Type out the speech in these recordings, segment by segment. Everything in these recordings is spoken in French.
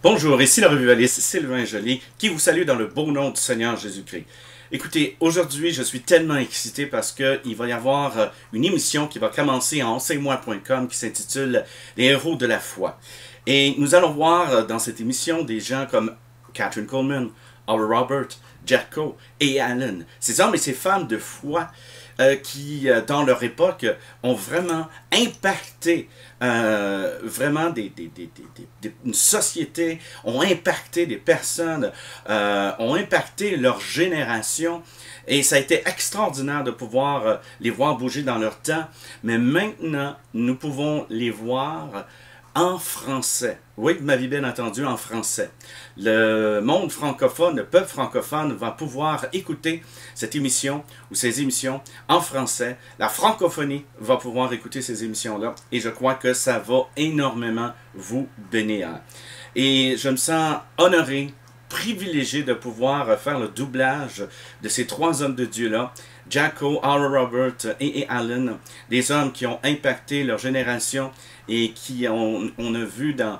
Bonjour, ici le revivaliste Sylvain Joly qui vous salue dans le beau nom du Seigneur Jésus-Christ. Écoutez, aujourd'hui je suis tellement excité parce qu'il va y avoir une émission qui va commencer en enseigne-moi.com qui s'intitule « Les héros de la foi ». Et nous allons voir dans cette émission des gens comme Kathryn Kuhlman, Oral Roberts, Jericho et Allen. Ces hommes et ces femmes de foi qui, dans leur époque, ont vraiment impacté vraiment une société, ont impacté des personnes, ont impacté leur génération. Et ça a été extraordinaire de pouvoir les voir bouger dans leur temps. Mais maintenant, nous pouvons les voir en français. Oui, vous m'avez bien entendu, en français. Le monde francophone, le peuple francophone va pouvoir écouter cette émission ou ces émissions en français. La francophonie va pouvoir écouter ces émissions-là et je crois que ça va énormément vous bénir. Et je me sens honoré, privilégié de pouvoir faire le doublage de ces trois hommes de Dieu-là, Jericho, Oral Roberts et Allen, des hommes qui ont impacté leur génération et qui on a vu dans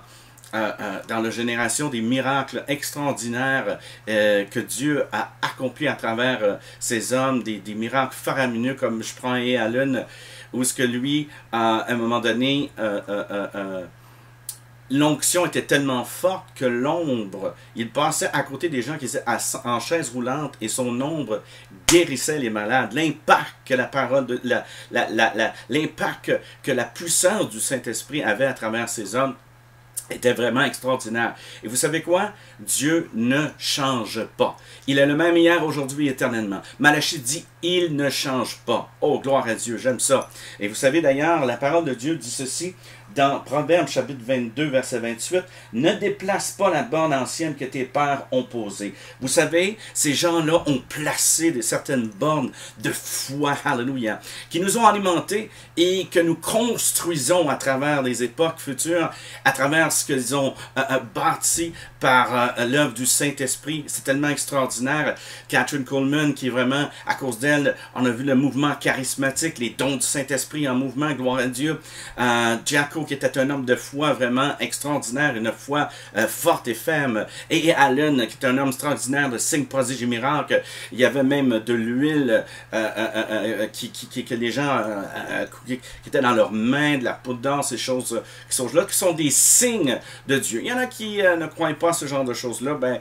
la génération des miracles extraordinaires que Dieu a accomplis à travers ces hommes, des miracles faramineux comme je prends Allen, où ce que lui, à un moment donné, l'onction était tellement forte que l'ombre, il passait à côté des gens qui étaient en chaise roulante et son ombre guérissait les malades. L'impact que la parole, l'impact que la puissance du Saint-Esprit avait à travers ces hommes était vraiment extraordinaire. Et vous savez quoi? Dieu ne change pas. Il est le même hier, aujourd'hui, éternellement. Malachie dit, il ne change pas. Oh, gloire à Dieu, j'aime ça. Et vous savez d'ailleurs, la parole de Dieu dit ceci, dans Proverbes chapitre 22, verset 28, « Ne déplace pas la borne ancienne que tes pères ont posée. » Vous savez, ces gens-là ont placé certaines bornes de foi, alléluia, qui nous ont alimentés et que nous construisons à travers les époques futures, à travers ce qu'ils ont bâti par l'œuvre du Saint-Esprit. C'est tellement extraordinaire. Kathryn Kuhlman, qui est vraiment, à cause d'elle, on a vu le mouvement charismatique, les dons du Saint-Esprit en mouvement, gloire à Dieu. Jericho, qui était un homme de foi vraiment extraordinaire, une foi forte et ferme. Et Allen, qui est un homme extraordinaire de signes, prodiges et miracles. Il y avait même de l'huile que les gens qui étaient dans leurs mains, de la poudre d'or, ces choses-là, qui sont des signes de Dieu. Il y en a qui ne croient pas à ce genre de choses-là. Ben,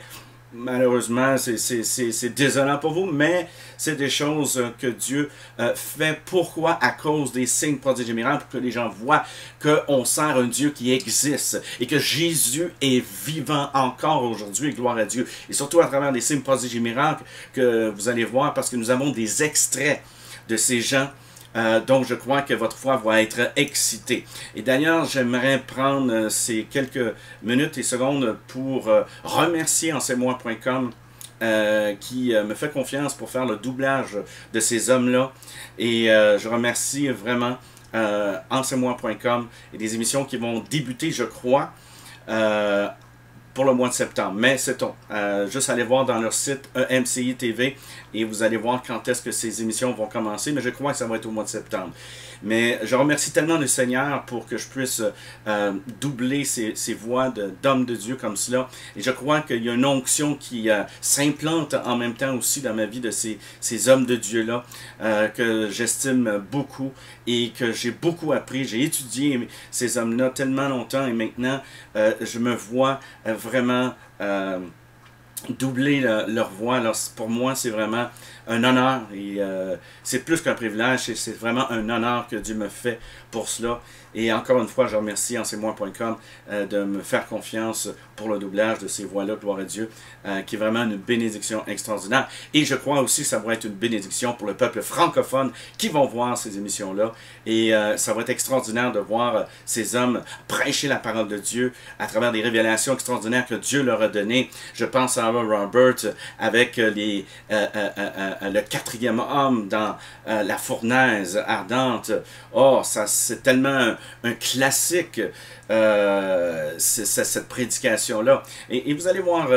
malheureusement, c'est désolant pour vous, mais c'est des choses que Dieu fait. Pourquoi? À cause des signes, prodiges et miracles, pour que les gens voient qu'on sert un Dieu qui existe et que Jésus est vivant encore aujourd'hui, gloire à Dieu. Et surtout à travers des signes, prodiges et miracles que vous allez voir, parce que nous avons des extraits de ces gens donc, je crois que votre foi va être excitée. Et d'ailleurs, j'aimerais prendre ces quelques minutes et secondes pour remercier enseigne-moi.com qui me fait confiance pour faire le doublage de ces hommes-là. Et je remercie vraiment enseigne-moi.com et des émissions qui vont débuter, je crois, pour le mois de septembre. Mais c'est tout. Juste aller voir dans leur site EMCI TV et vous allez voir quand est-ce que ces émissions vont commencer. Mais je crois que ça va être au mois de septembre. Mais je remercie tellement le Seigneur pour que je puisse doubler ces voix d'hommes de Dieu comme cela. Et je crois qu'il y a une onction qui s'implante en même temps aussi dans ma vie de ces hommes de Dieu-là que j'estime beaucoup et que j'ai beaucoup appris. J'ai étudié ces hommes-là tellement longtemps et maintenant je me vois vraiment doubler leur voix. Alors, pour moi, c'est vraiment un honneur et c'est plus qu'un privilège, c'est vraiment un honneur que Dieu me fait pour cela. Et encore une fois, je remercie enseigne-moi.com de me faire confiance pour le doublage de ces voix-là, gloire à Dieu, qui est vraiment une bénédiction extraordinaire. Et je crois aussi que ça va être une bénédiction pour le peuple francophone qui vont voir ces émissions-là. Et ça va être extraordinaire de voir ces hommes prêcher la parole de Dieu à travers des révélations extraordinaires que Dieu leur a données. Je pense à Oral Roberts avec le quatrième homme dans la fournaise ardente. Oh, ça c'est tellement un classique, cette prédication-là. Et vous allez voir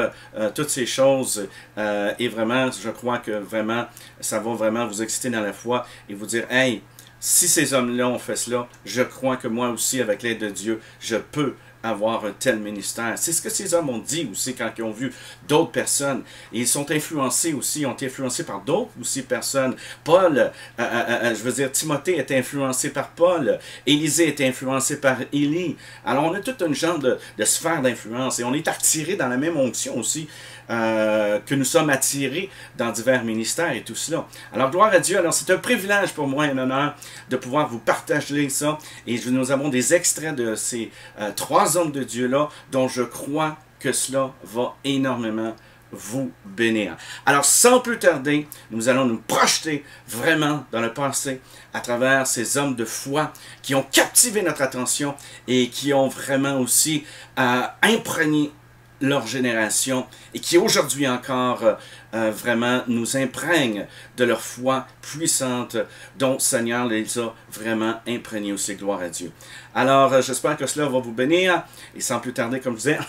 toutes ces choses et vraiment, je crois que vraiment, ça va vraiment vous exciter dans la foi et vous dire, hey, si ces hommes-là ont fait cela, je crois que moi aussi, avec l'aide de Dieu, je peux avoir un tel ministère. C'est ce que ces hommes ont dit aussi quand ils ont vu d'autres personnes. Et ils sont influencés aussi, ont été influencés par d'autres aussi personnes. Paul, je veux dire, Timothée est influencé par Paul. Élisée est influencé par Élie. Alors on a toute une genre de sphère d'influence et on est attiré dans la même onction aussi que nous sommes attirés dans divers ministères et tout cela. Alors gloire à Dieu. Alors c'est un privilège pour moi et un honneur de pouvoir vous partager ça. Et nous avons des extraits de ces trois hommes de Dieu-là dont je crois que cela va énormément vous bénir. Alors, sans plus tarder, nous allons nous projeter vraiment dans le passé à travers ces hommes de foi qui ont captivé notre attention et qui ont vraiment aussi imprégné leur génération et qui aujourd'hui encore vraiment nous imprègnent de leur foi puissante dont le Seigneur les a vraiment imprégnés aussi. Gloire à Dieu. Alors, j'espère que cela va vous bénir et sans plus tarder, comme je disais,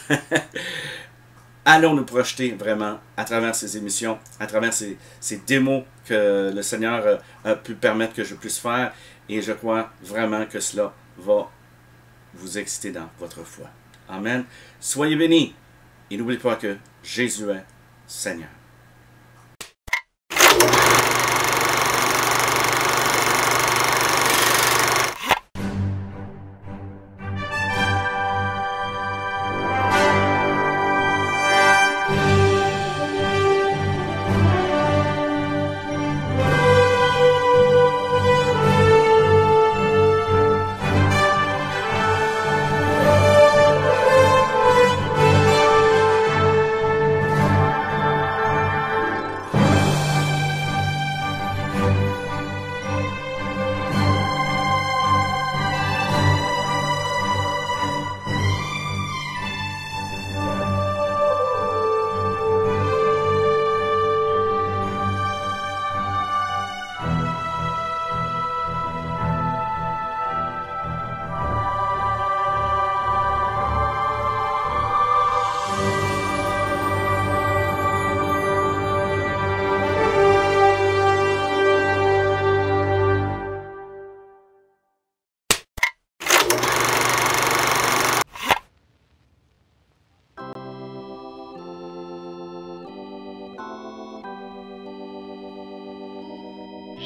allons nous projeter vraiment à travers ces émissions, à travers ces démos que le Seigneur a pu permettre que je puisse faire et je crois vraiment que cela va vous exciter dans votre foi. Amen. Soyez bénis. Et n'oubliez pas que Jésus est Seigneur.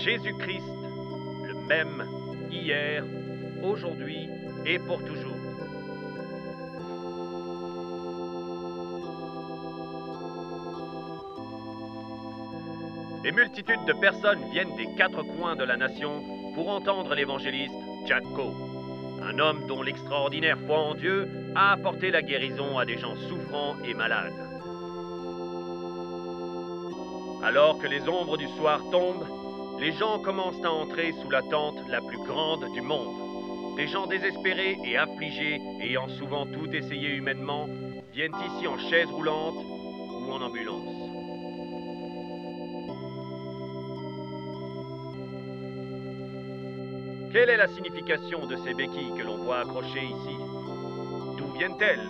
Jésus-Christ, le même hier, aujourd'hui et pour toujours. Des multitudes de personnes viennent des quatre coins de la nation pour entendre l'évangéliste Jack Coe, un homme dont l'extraordinaire foi en Dieu a apporté la guérison à des gens souffrants et malades. Alors que les ombres du soir tombent, les gens commencent à entrer sous la tente la plus grande du monde. Des gens désespérés et affligés, ayant souvent tout essayé humainement, viennent ici en chaise roulante ou en ambulance. Quelle est la signification de ces béquilles que l'on voit accrochées ici? D'où viennent-elles?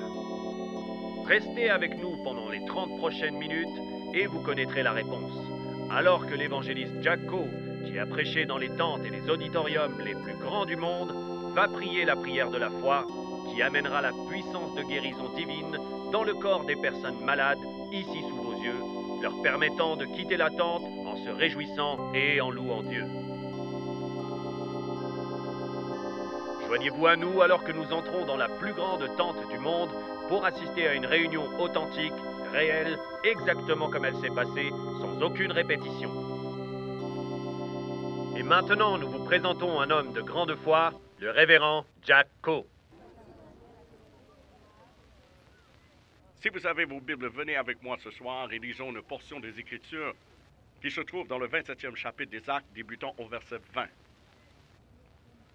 Restez avec nous pendant les 30 prochaines minutes et vous connaîtrez la réponse. Alors que l'évangéliste Jack Coe, qui a prêché dans les tentes et les auditoriums les plus grands du monde, va prier la prière de la foi qui amènera la puissance de guérison divine dans le corps des personnes malades, ici sous vos yeux, leur permettant de quitter la tente en se réjouissant et en louant Dieu. Joignez-vous à nous alors que nous entrons dans la plus grande tente du monde pour assister à une réunion authentique, réelle, exactement comme elle s'est passée, sans aucune répétition. Et maintenant, nous vous présentons un homme de grande foi, le révérend Jack Coe. Si vous avez vos Bibles, venez avec moi ce soir et lisons une portion des Écritures qui se trouve dans le 27e chapitre des Actes, débutant au verset 20.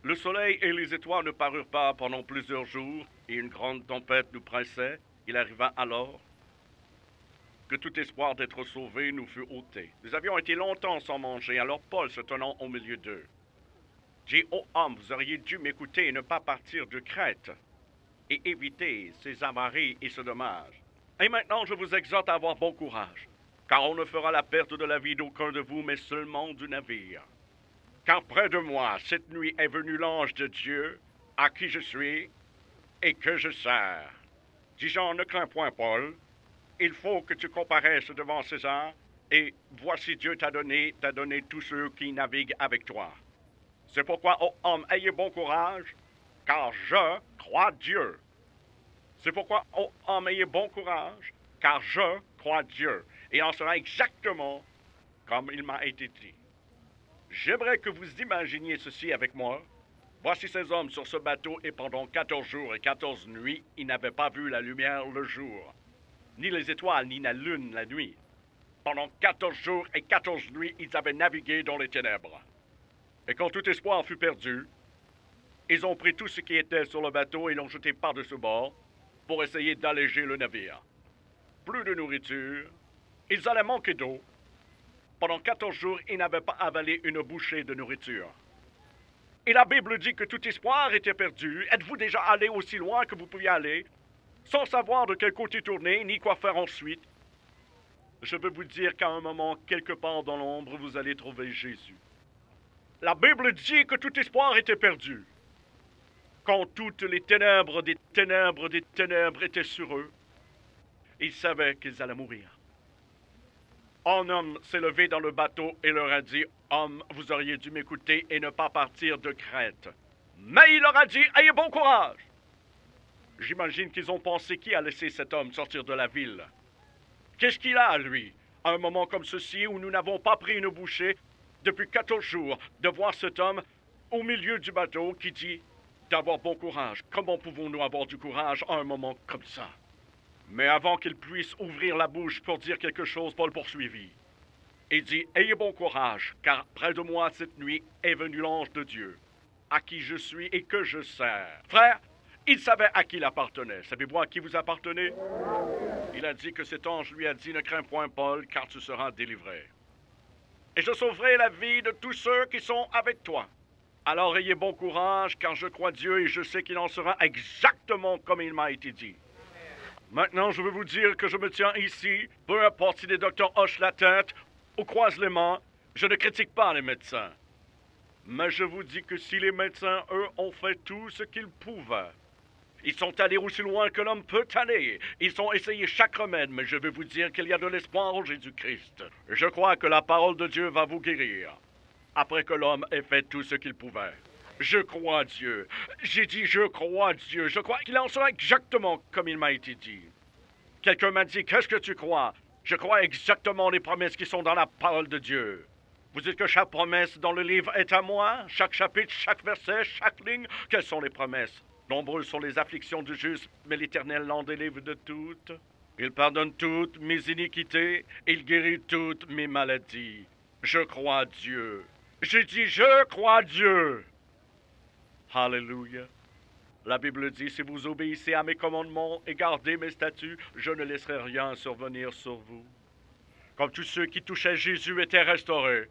Le soleil et les étoiles ne parurent pas pendant plusieurs jours, et une grande tempête nous pressait. Il arriva alors que tout espoir d'être sauvés nous fut ôté. Nous avions été longtemps sans manger, alors Paul se tenant au milieu d'eux dit: « Ô hommes, vous auriez dû m'écouter et ne pas partir de Crète, et éviter ces avaries et ce dommage. Et maintenant, je vous exhorte à avoir bon courage, car on ne fera la perte de la vie d'aucun de vous, mais seulement du navire. Car près de moi, cette nuit est venu l'ange de Dieu, à qui je suis, et que je sers. Dis Jean, ne crains point, Paul. Il faut que tu comparaisses devant César, et voici Dieu t'a donné tous ceux qui naviguent avec toi. C'est pourquoi, ô homme, ayez bon courage, car je crois Dieu. C'est pourquoi, ô homme, ayez bon courage, car je crois Dieu. Et en sera exactement comme il m'a été dit. J'aimerais que vous imaginiez ceci avec moi. Voici ces hommes sur ce bateau, et pendant 14 jours et 14 nuits, ils n'avaient pas vu la lumière le jour, ni les étoiles, ni la lune la nuit. Pendant 14 jours et 14 nuits, ils avaient navigué dans les ténèbres. Et quand tout espoir fut perdu, ils ont pris tout ce qui était sur le bateau et l'ont jeté par-dessus bord pour essayer d'alléger le navire. Plus de nourriture, ils allaient manquer d'eau. Pendant 14 jours, ils n'avaient pas avalé une bouchée de nourriture. Et la Bible dit que tout espoir était perdu. Êtes-vous déjà allé aussi loin que vous pouviez aller, sans savoir de quel côté tourner, ni quoi faire ensuite? Je veux vous dire qu'à un moment, quelque part dans l'ombre, vous allez trouver Jésus. La Bible dit que tout espoir était perdu. Quand toutes les ténèbres des ténèbres des ténèbres étaient sur eux, ils savaient qu'ils allaient mourir. Un homme s'est levé dans le bateau et leur a dit, « Homme, vous auriez dû m'écouter et ne pas partir de Crète. » Mais il leur a dit, « Ayez bon courage. » J'imagine qu'ils ont pensé qui a laissé cet homme sortir de la ville. Qu'est-ce qu'il a, lui, à un moment comme ceci où nous n'avons pas pris une bouchée depuis 14 jours, de voir cet homme au milieu du bateau qui dit d'avoir bon courage. Comment pouvons-nous avoir du courage à un moment comme ça? Mais avant qu'il puisse ouvrir la bouche pour dire quelque chose, Paul poursuivit. Il dit, « Ayez bon courage, car près de moi cette nuit est venu l'ange de Dieu, à qui je suis et que je sers. » Frère, il savait à qui il appartenait. Savez-vous à qui vous appartenez? Il a dit que cet ange lui a dit, « Ne crains point, Paul, car tu seras délivré. Et je sauverai la vie de tous ceux qui sont avec toi. Alors ayez bon courage, car je crois Dieu et je sais qu'il en sera exactement comme il m'a été dit. » Maintenant, je veux vous dire que je me tiens ici, peu importe si les docteurs hochent la tête ou croisent les mains, je ne critique pas les médecins. Mais je vous dis que si les médecins, eux, ont fait tout ce qu'ils pouvaient, ils sont allés aussi loin que l'homme peut aller. Ils ont essayé chaque remède, mais je veux vous dire qu'il y a de l'espoir en Jésus-Christ. Je crois que la parole de Dieu va vous guérir, après que l'homme ait fait tout ce qu'il pouvait. Je crois Dieu. J'ai dit je crois Dieu. Je crois qu'il en sera exactement comme il m'a été dit. Quelqu'un m'a dit, qu'est-ce que tu crois? Je crois exactement les promesses qui sont dans la parole de Dieu. Vous dites que chaque promesse dans le livre est à moi? Chaque chapitre, chaque verset, chaque ligne? Quelles sont les promesses? Nombreuses sont les afflictions du juste, mais l'Éternel l'en délivre de toutes. Il pardonne toutes mes iniquités, il guérit toutes mes maladies. Je crois Dieu. J'ai dit, je crois Dieu. Alléluia. La Bible dit, si vous obéissez à mes commandements et gardez mes statuts, je ne laisserai rien survenir sur vous. Comme tous ceux qui touchaient Jésus étaient restaurés,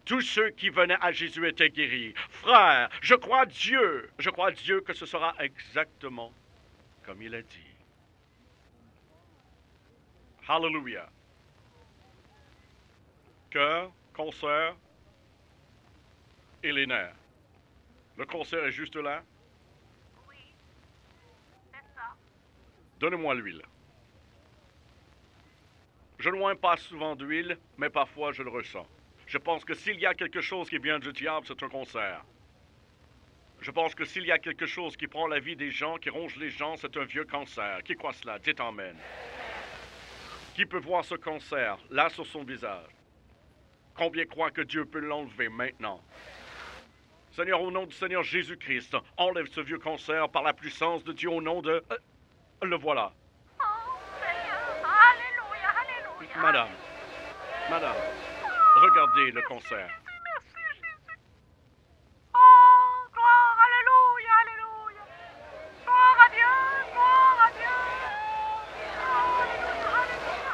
tous ceux qui venaient à Jésus étaient guéris. Frère, je crois Dieu que ce sera exactement comme il a dit. Alléluia. Cœur, cancer et les nerfs. Le cancer est juste là? Oui, c'est ça. Donnez-moi l'huile. Je ne loin pas souvent d'huile, mais parfois je le ressens. Je pense que s'il y a quelque chose qui vient du diable, c'est un cancer. Je pense que s'il y a quelque chose qui prend la vie des gens, qui ronge les gens, c'est un vieux cancer. Qui croit cela? Dites amen. Qui peut voir ce cancer, là sur son visage? Combien croient que Dieu peut l'enlever maintenant? Seigneur, au nom du Seigneur Jésus-Christ, enlève ce vieux cancer par la puissance de Dieu au nom de... le voilà. Oh, Seigneur. Alléluia, alléluia. Madame, regardez le cancer. Merci, Jésus. Oh, gloire, alléluia, alléluia. Gloire à Dieu, gloire à Dieu. Oh, alléluia, alléluia,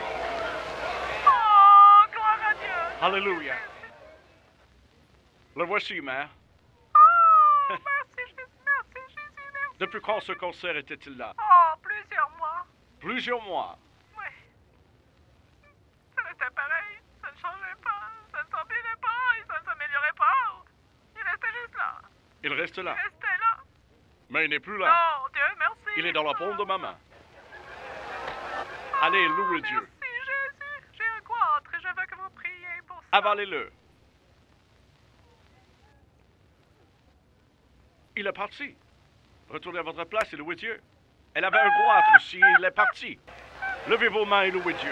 alléluia. Oh, gloire à Dieu. Alléluia. Le voici, mère. Oh, merci, Jésus, merci, merci. Depuis quand ce cancer était-il là? Oh, plusieurs mois. Plusieurs mois. Oui. Ça restait pareil. Ça ne changeait pas. Ça ne s'empirait pas et ça ne s'améliorait pas. Il restait juste là. Il reste là. Il restait là. Mais il n'est plus là. Oh, Dieu, merci. Il est dans la paume de ma main. Allez, louez Dieu. Merci, Jésus. J'ai un goitre et je veux que vous priez pour ça. Avalez-le. Il est parti. Retournez à votre place et louez Dieu. Elle avait un goitre aussi, il est parti. Levez vos mains et louez Dieu.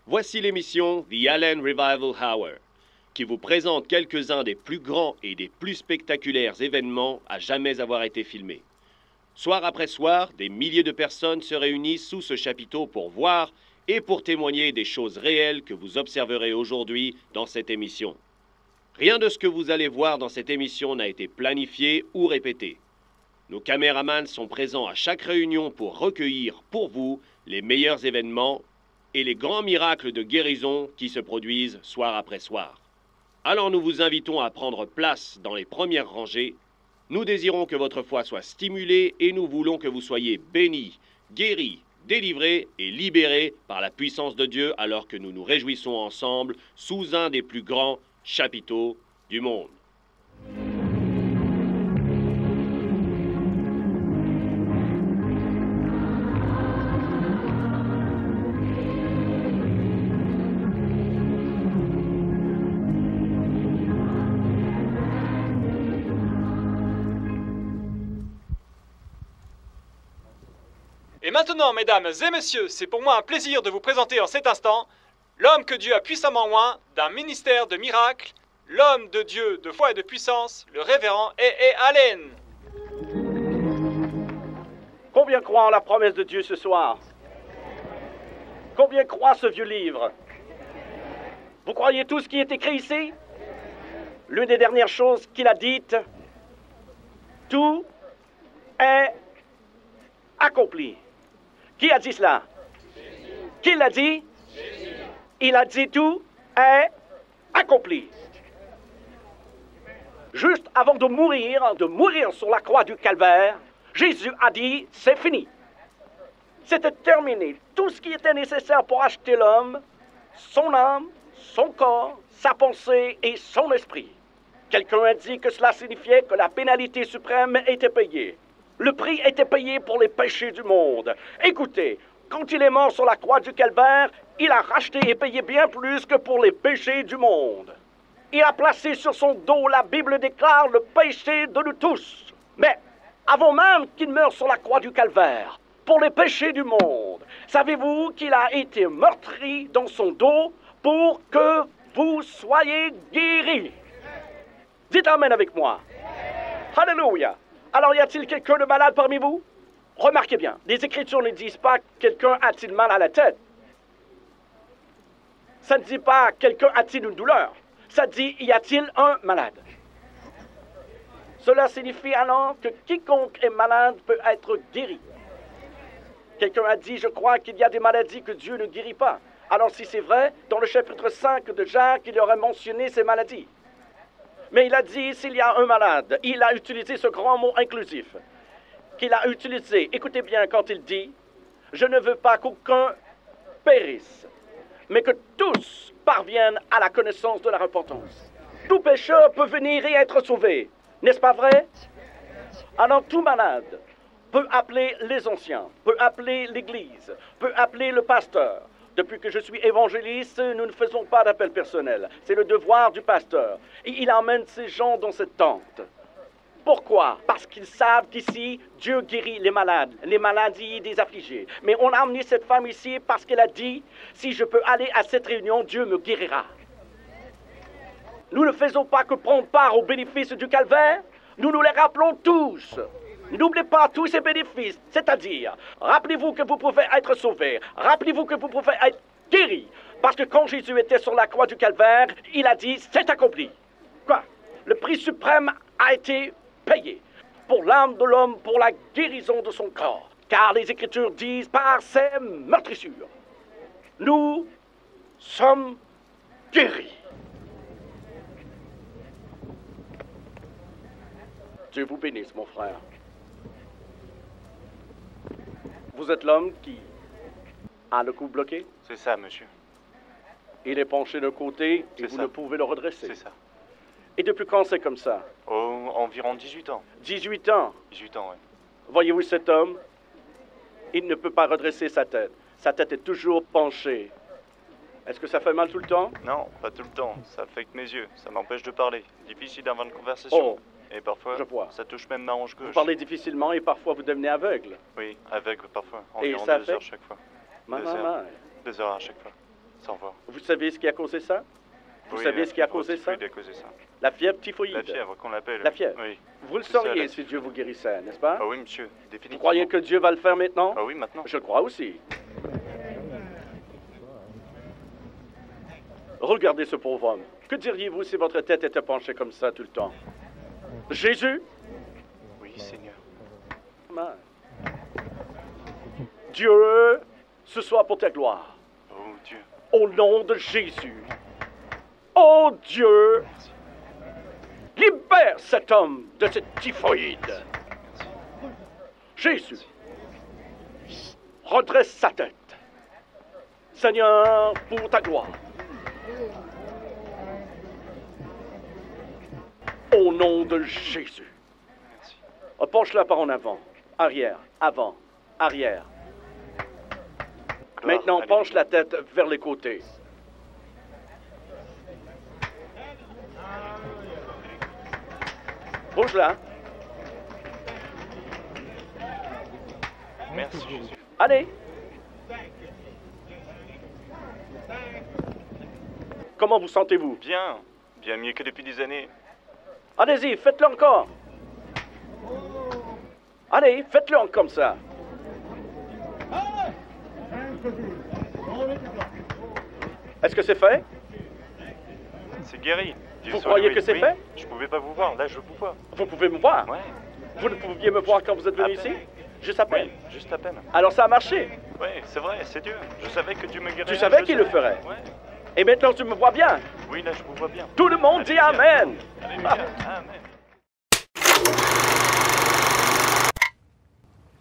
Voici l'émission The Allen Revival Hour, qui vous présente quelques-uns des plus grands et des plus spectaculaires événements à jamais avoir été filmés. Soir après soir, des milliers de personnes se réunissent sous ce chapiteau pour voir et pour témoigner des choses réelles que vous observerez aujourd'hui dans cette émission. Rien de ce que vous allez voir dans cette émission n'a été planifié ou répété. Nos caméramans sont présents à chaque réunion pour recueillir pour vous les meilleurs événements et les grands miracles de guérison qui se produisent soir après soir. Alors nous vous invitons à prendre place dans les premières rangées. Nous désirons que votre foi soit stimulée et nous voulons que vous soyez bénis, guéris, délivrés et libérés par la puissance de Dieu alors que nous nous réjouissons ensemble sous un des plus grands chapiteaux du monde. Et maintenant, mesdames et messieurs, c'est pour moi un plaisir de vous présenter en cet instant l'homme que Dieu a puissamment oint d'un ministère de miracles, l'homme de Dieu de foi et de puissance, le révérend A.A. Allen. Combien croient en la promesse de Dieu ce soir? Combien croient ce vieux livre? Vous croyez tout ce qui est écrit ici? L'une des dernières choses qu'il a dites, tout est accompli. Qui a dit cela? Qui l'a dit? Il a dit tout est accompli. Juste avant de mourir sur la croix du calvaire, Jésus a dit, c'est fini. C'était terminé. Tout ce qui était nécessaire pour acheter l'homme, son âme, son corps, sa pensée et son esprit. Quelqu'un a dit que cela signifiait que la pénalité suprême était payée. Le prix était payé pour les péchés du monde. Écoutez, quand il est mort sur la croix du calvaire, il a racheté et payé bien plus que pour les péchés du monde. Il a placé sur son dos, la Bible déclare, le péché de nous tous. Mais avant même qu'il meure sur la croix du calvaire, pour les péchés du monde, savez-vous qu'il a été meurtri dans son dos pour que vous soyez guéris? Dites Amen avec moi. Alléluia. Alors, y a-t-il quelqu'un de malade parmi vous? Remarquez bien, les Écritures ne disent pas « quelqu'un a-t-il mal à la tête ». Ça ne dit pas « quelqu'un a-t-il une douleur ». Ça dit « y a-t-il un malade ». Cela signifie alors que quiconque est malade peut être guéri. Quelqu'un a dit « je crois qu'il y a des maladies que Dieu ne guérit pas ». Alors si c'est vrai, dans le chapitre 5 de Jacques, il aurait mentionné ces maladies. Mais il a dit, s'il y a un malade, il a utilisé ce grand mot inclusif, qu'il a utilisé. Écoutez bien quand il dit, je ne veux pas qu'aucun périsse, mais que tous parviennent à la connaissance de la repentance. Tout pécheur peut venir et être sauvé, n'est-ce pas vrai? Alors tout malade peut appeler les anciens, peut appeler l'Église, peut appeler le pasteur. Depuis que je suis évangéliste, nous ne faisons pas d'appel personnel. C'est le devoir du pasteur. Et il emmène ces gens dans cette tente. Pourquoi? Parce qu'ils savent qu'ici, Dieu guérit les malades, les maladies des affligés. Mais on a amené cette femme ici parce qu'elle a dit, si je peux aller à cette réunion, Dieu me guérira. Nous ne faisons pas que prendre part aux bénéfices du calvaire, nous nous les rappelons tous. N'oubliez pas tous ces bénéfices, c'est-à-dire, rappelez-vous que vous pouvez être sauvé, rappelez-vous que vous pouvez être guéri. Parce que quand Jésus était sur la croix du calvaire, il a dit « C'est accompli ». Quoi? Le prix suprême a été payé pour l'âme de l'homme, pour la guérison de son corps. Car les Écritures disent par ses meurtrissures, nous sommes guéris. Dieu vous bénisse, mon frère. Vous êtes l'homme qui a le cou bloqué? C'est ça, monsieur. Il est penché de côté et C'est vous ça. ne pouvez le redresser. C'est ça. Et depuis quand c'est comme ça? Oh, environ 18 ans. 18 ans. 18 ans, ouais. Voyez-vous cet homme? Il ne peut pas redresser sa tête. Sa tête est toujours penchée. Est-ce que ça fait mal tout le temps? Non, pas tout le temps. Ça affecte mes yeux. Ça m'empêche de parler. Difficile d'avoir une conversation. Oh, Et parfois, je vois. ça touche même ma hanche gauche. Vous parlez difficilement et parfois vous devenez aveugle. Oui, aveugle parfois. Et Environ ça 2 fait? heures chaque fois. Maman, 2 heures à chaque fois. Sans voir. vous savez ce qui a causé ça? Vous savez ce qui a causé ça? Typhoïde a causé ça. La fièvre typhoïde. La fièvre qu'on l'appelle. La fièvre. Oui. Vous le C'est ça, sauriez la si fièvre. Dieu vous guérissait, n'est-ce pas? Ah oui, monsieur. Définitivement. Vous croyez que Dieu va le faire maintenant? Ah oui, maintenant. Je le crois aussi. Regardez ce pauvre homme. Que diriez-vous si votre tête était penchée comme ça tout le temps? Jésus? Oui, Seigneur. Amen. Dieu, ce soit pour ta gloire. Oh Dieu. Au nom de Jésus. Oh Dieu, Merci. libère cet homme de cette typhoïde. Merci. Jésus, redresse sa tête. Seigneur, pour ta gloire. Au nom de Jésus. Merci. Penche-la par en avant, arrière, avant, arrière. Gloire. Maintenant, Alléluia. penche la tête vers les côtés. Bouge-la. Merci Jésus. Allez. Comment vous sentez-vous? Bien. Bien mieux que depuis des années. Allez-y, faites-le encore. Allez, faites-le comme ça. Est-ce que c'est fait? C'est guéri. Dieu Vous soit croyez loué. que c'est Oui, fait? Je pouvais pas vous voir. Là, je vous vois. Vous pouvez me voir. Ouais. Vous ne pouviez me voir quand vous êtes venu À peine. ici? Juste à peine. Oui, juste à peine. Alors ça a marché. Oui, c'est vrai, c'est Dieu. Je savais que Dieu me guérirait. Tu savais je qu'il le savais. ferait. Ouais. Et maintenant tu me vois bien. Oui, là, je vous vois bien. Tout le monde dit Alléluia. Amen. Alléluia. Amen.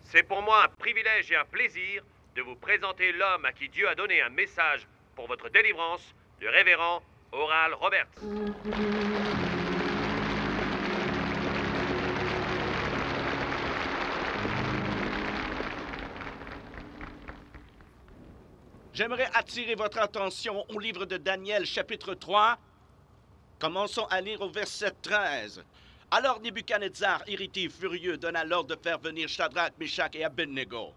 C'est pour moi un privilège et un plaisir de vous présenter l'homme à qui Dieu a donné un message pour votre délivrance, le révérend Oral Roberts. J'aimerais attirer votre attention au livre de Daniel, chapitre 3. Commençons à lire au verset 13. Alors Nebuchadnezzar, irrité et furieux, donna l'ordre de faire venir Shadrach, Meshach et Abednego.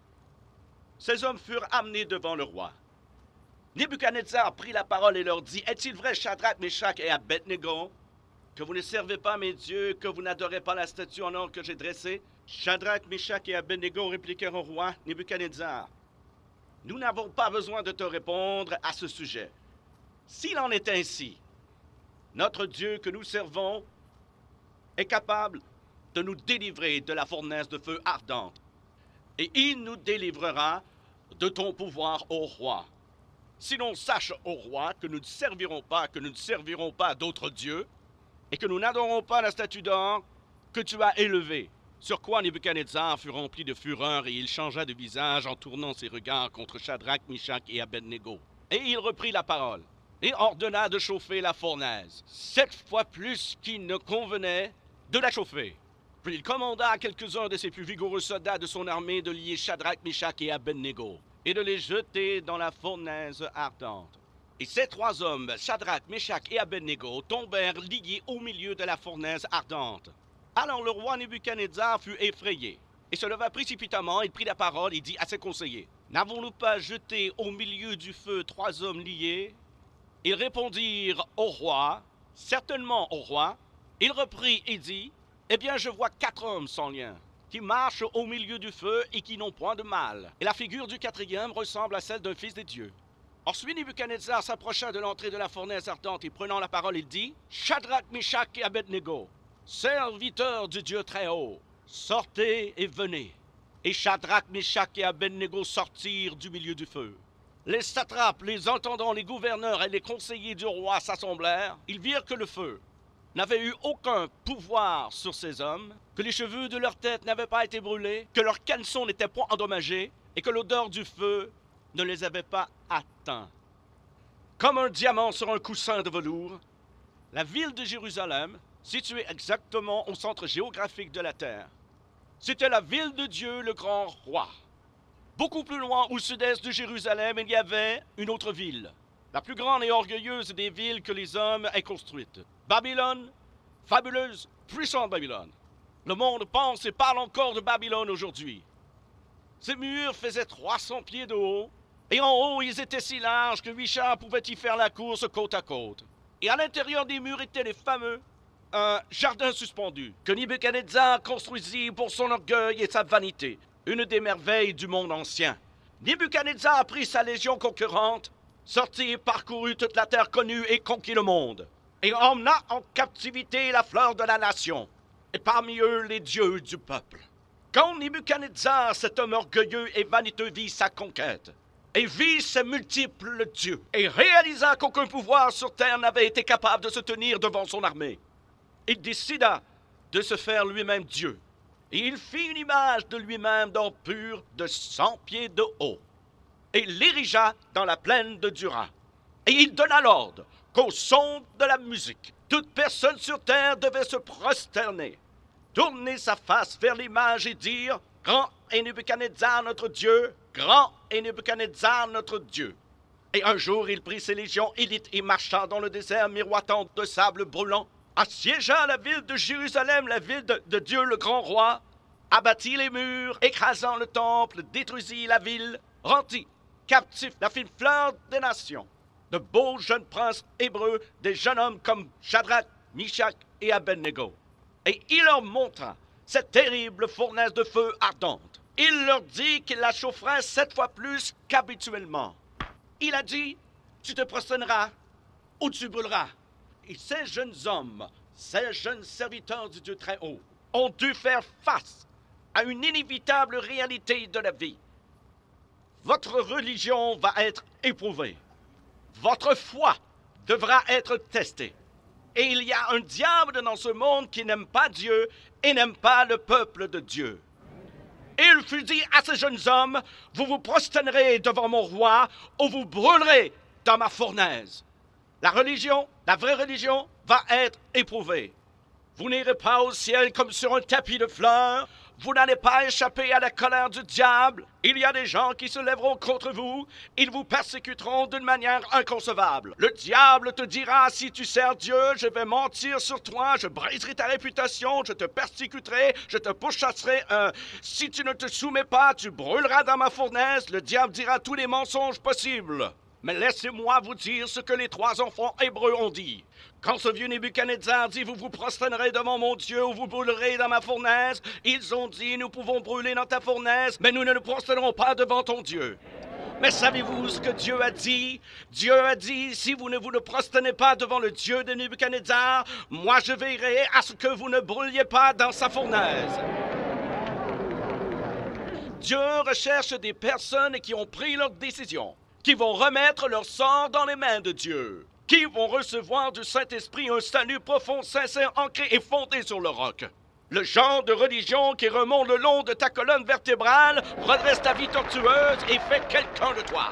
Ces hommes furent amenés devant le roi. Nebuchadnezzar prit la parole et leur dit, « Est-il vrai, Shadrach, Meshach et Abednego, que vous ne servez pas mes dieux, que vous n'adorez pas la statue en or que j'ai dressée? » Shadrach, Meshach et Abednego répliquèrent au roi Nebuchadnezzar, « Nous n'avons pas besoin de te répondre à ce sujet. S'il en est ainsi, notre Dieu que nous servons est capable de nous délivrer de la fournaise de feu ardente, et il nous délivrera de ton pouvoir, ô roi. Si l'on sache, ô roi, que nous ne servirons pas d'autres dieux, et que nous n'adorons pas la statue d'or que tu as élevée. » Sur quoi Nebuchadnezzar fut rempli de fureur, et il changea de visage en tournant ses regards contre Shadrach, Meshach et Abednego. Et il reprit la parole, et ordonna de chauffer la fournaise, 7 fois plus qu'il ne convenait de la chauffer. Puis il commanda à quelques-uns de ses plus vigoureux soldats de son armée de lier Shadrach, Meshach et Abednego, et de les jeter dans la fournaise ardente. Et ces 3 hommes, Shadrach, Meshach et Abednego, tombèrent liés au milieu de la fournaise ardente. Alors le roi Nebuchadnezzar fut effrayé, et se leva précipitamment, il prit la parole et dit à ses conseillers, « N'avons-nous pas jeté au milieu du feu 3 hommes liés? » Ils répondirent au roi, « Certainement, au roi. » Il reprit et dit, « Eh bien, je vois 4 hommes sans lien, qui marchent au milieu du feu et qui n'ont point de mal. Et la figure du 4e ressemble à celle d'un fils des dieux. Ensuite, Nebuchadnezzar s'approcha de l'entrée de la fournaise ardente et prenant la parole, il dit, « Shadrach, Meshach et Abednego, serviteurs du Dieu très haut, sortez et venez. » Et Shadrach, Meshach et Abednego sortirent du milieu du feu. Les satrapes, les intendants, les gouverneurs et les conseillers du roi s'assemblèrent. Ils virent que le feu n'avait eu aucun pouvoir sur ces hommes, que les cheveux de leur tête n'avaient pas été brûlés, que leurs caleçons n'étaient point endommagés et que l'odeur du feu ne les avait pas atteints. Comme un diamant sur un coussin de velours, la ville de Jérusalem, située exactement au centre géographique de la terre, c'était la ville de Dieu, le grand roi. Beaucoup plus loin, au sud-est de Jérusalem, il y avait une autre ville, la plus grande et orgueilleuse des villes que les hommes aient construites. Babylone, fabuleuse, puissante Babylone. Le monde pense et parle encore de Babylone aujourd'hui. Ces murs faisaient 300 pieds de haut, et en haut, ils étaient si larges que 8 chars pouvaient y faire la course côte à côte. Et à l'intérieur des murs étaient les fameux jardins suspendus que Nebuchadnezzar construisit pour son orgueil et sa vanité, une des merveilles du monde ancien. Nebuchadnezzar prit sa légion conquérante, sortit, parcourut toute la terre connue et conquit le monde, et emmena en captivité la fleur de la nation, et parmi eux les dieux du peuple. Quand Nebuchadnezzar, cet homme orgueilleux et vaniteux, vit sa conquête, et vit ses multiples dieux, et réalisa qu'aucun pouvoir sur terre n'avait été capable de se tenir devant son armée, il décida de se faire lui-même Dieu, et il fit une image de lui-même d'or pur de 100 pieds de haut, et l'érigea dans la plaine de Dura. Et il donna l'ordre qu'au son de la musique, toute personne sur terre devait se prosterner, tourner sa face vers l'image et dire « Grand est Nebuchadnezzar notre Dieu, grand est Nebuchadnezzar notre Dieu. » Et un jour, il prit ses légions élites et marcha dans le désert miroitant de sable brûlant, assiégea la ville de Jérusalem, la ville de Dieu le grand roi, abattit les murs, écrasant le temple, détruisit la ville, rendit captifs la fine fleur des nations, de beaux jeunes princes hébreux, des jeunes hommes comme Shadrach, Meshach et Abednego. Et il leur montra cette terrible fournaise de feu ardente. Il leur dit qu'il la chaufferait 7 fois plus qu'habituellement. Il a dit, tu te prosterneras ou tu brûleras. Et ces jeunes hommes, ces jeunes serviteurs du Dieu très haut, ont dû faire face à une inévitable réalité de la vie. Votre religion va être éprouvée. Votre foi devra être testée. Et il y a un diable dans ce monde qui n'aime pas Dieu et n'aime pas le peuple de Dieu. Et il fut dit à ces jeunes hommes, vous vous prosternerez devant mon roi ou vous brûlerez dans ma fournaise. La religion, la vraie religion, va être éprouvée. Vous n'irez pas au ciel comme sur un tapis de fleurs. Vous n'allez pas échapper à la colère du diable. Il y a des gens qui se lèveront contre vous. Ils vous persécuteront d'une manière inconcevable. Le diable te dira, si tu sers Dieu, je vais mentir sur toi, je briserai ta réputation, je te persécuterai, je te pourchasserai. Si tu ne te soumets pas, tu brûleras dans ma fournaise. Le diable dira tous les mensonges possibles. Mais laissez-moi vous dire ce que les 3 enfants hébreux ont dit. Quand ce vieux Nebuchadnezzar dit « Vous vous prosternerez devant mon Dieu ou vous brûlerez dans ma fournaise », ils ont dit « Nous pouvons brûler dans ta fournaise, mais nous ne nous prosternerons pas devant ton Dieu. » Mais savez-vous ce que Dieu a dit? Dieu a dit « Si vous ne vous prosternez pas devant le Dieu de Nebuchadnezzar, moi je veillerai à ce que vous ne brûliez pas dans sa fournaise. » Dieu recherche des personnes qui ont pris leur décision, qui vont remettre leur sort dans les mains de Dieu, qui vont recevoir du Saint-Esprit un salut profond, sincère, ancré et fondé sur le roc. Le genre de religion qui remonte le long de ta colonne vertébrale, redresse ta vie tortueuse et fait quelqu'un de toi.